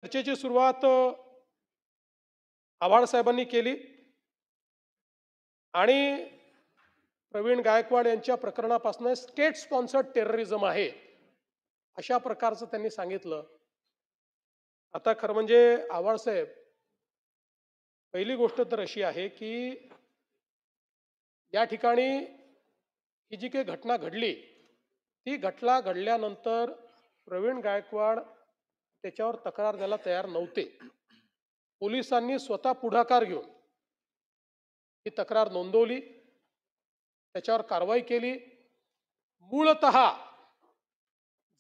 चर्चेची सुरुवात आव्हाड साहेबांनी केली आणि प्रवीण गायकवाड यांच्या प्रकरणापासून स्टेट स्पॉन्सर्ड टेररिझम आहे अशा प्रकारचं त्यांनी सांगितलं. आता खरं म्हणजे आव्हाड साहेब, पहिली गोष्ट तर अशी आहे की या ठिकाणी ही जी काही घटना घडली ती घटना घडल्यानंतर प्रवीण गायकवाड त्याच्यावर तक्रार द्यायला तयार नव्हते. पोलिसांनी स्वतः पुढाकार घेऊन ही तक्रार नोंदवली, त्याच्यावर कारवाई केली. मूळतः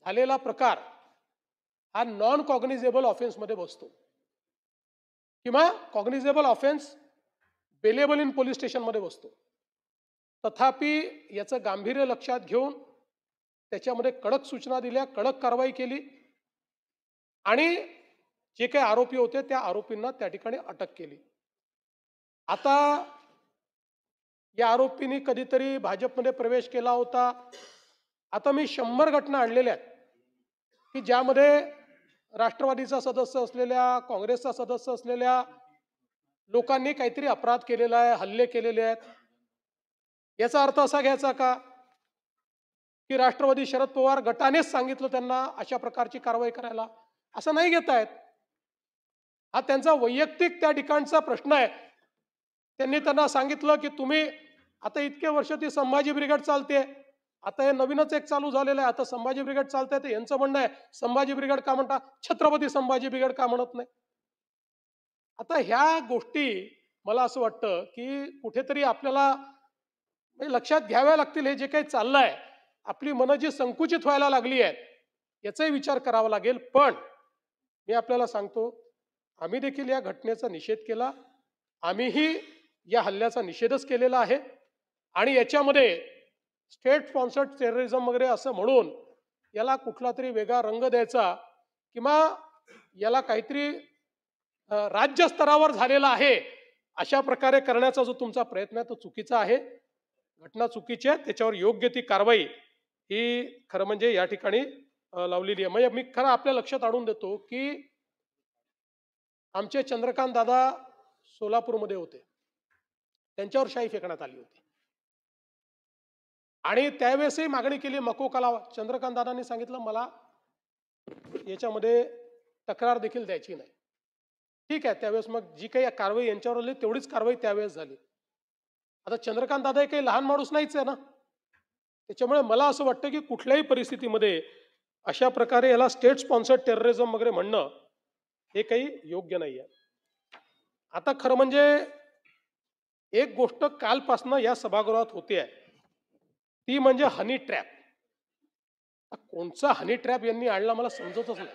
झालेला प्रकार हा नॉन कॉग्निझेबल ऑफेन्समध्ये बसतो किंवा कॉग्निझेबल ऑफेन्स बेलेबल इन पोलीस स्टेशनमध्ये बसतो. तथापि याचं गांभीर्य लक्षात घेऊन त्याच्यामध्ये कडक सूचना दिल्या, कडक कारवाई केली आणि जे काही आरोपी होते त्या आरोपींना त्या ठिकाणी अटक केली. आता या आरोपींनी कधीतरी भाजपमध्ये प्रवेश केला होता. आता मी 100 घटना आणलेल्या आहेत की ज्यामध्ये राष्ट्रवादीचा सदस्य असलेल्या, काँग्रेसचा सदस्य असलेल्या लोकांनी काहीतरी अपराध केलेला आहे, हल्ले केलेले आहेत. याचा अर्थ असा घ्यायचा का की राष्ट्रवादी शरद पवार गटानेच सांगितलं त्यांना अशा प्रकारची कारवाई करायला? असं नाही घेता येत. हा त्यांचा वैयक्तिक त्या ठिकाणचा प्रश्न आहे. त्यांनी त्यांना सांगितलं की तुम्ही आता इतके वर्ष ती संभाजी ब्रिगेड चालते, आता हे नवीनच एक चालू झालेलं आहे, आता संभाजी ब्रिगेड चालते. तर यांचं म्हणणं आहे संभाजी ब्रिगेड का म्हणता, छत्रपती संभाजी ब्रिगेड का म्हणत नाही? आता ह्या गोष्टी मला असं वाटतं की कुठेतरी आपल्याला लक्षात घ्याव्या लागतील. हे जे काही चाललंय, आपली मनं जी संकुचित व्हायला लागली आहेत याचाही विचार करावा लागेल. पण मी आपल्याला सांगतो, आम्ही देखील या घटनेचा निषेध केला. आम्हीही या हल्ल्याचा निषेधच केलेला आहे आणि याच्यामध्ये स्टेट स्पॉन्सर्ड टेररिझम वगैरे असं म्हणून याला कुठला तरी वेगळा रंग द्यायचा किंवा याला काहीतरी राज्य स्तरावर झालेला आहे अशा प्रकारे करण्याचा जो तुमचा प्रयत्न आहे तो चुकीचा आहे. घटना चुकीची आहे, त्याच्यावर योग्य ती कारवाई ही खरं म्हणजे या ठिकाणी लावलेली आहे. म्हणजे मी खरं आपल्या लक्षात आणून देतो की आमचे चंद्रकांत दादा सोलापूरमध्ये होते, त्यांच्यावर शाई फेकण्यात आली होती आणि त्यावेळेसही मागणी केली मकोकाला. चंद्रकांत दादांनी सांगितलं मला याच्यामध्ये तक्रार देखील द्यायची नाही. ठीक आहे, त्यावेळेस मग जी काही कारवाई यांच्यावर आली तेवढीच कारवाई त्यावेळेस झाली. आता चंद्रकांत दादा काही लहान माणूस नाहीच आहे ना, त्याच्यामुळे मला असं वाटतं की कुठल्याही परिस्थितीमध्ये अशा प्रकारे याला स्टेट स्पॉन्सर्ड टेररिझम वगैरे म्हणणं हे काही योग्य नाही आहे. आता खरं म्हणजे एक गोष्ट कालपासनं या सभागृहात होते आहे ती म्हणजे हनी ट्रॅप. कोणचा हनी ट्रॅप यांनी आणला मला समजतच नाही.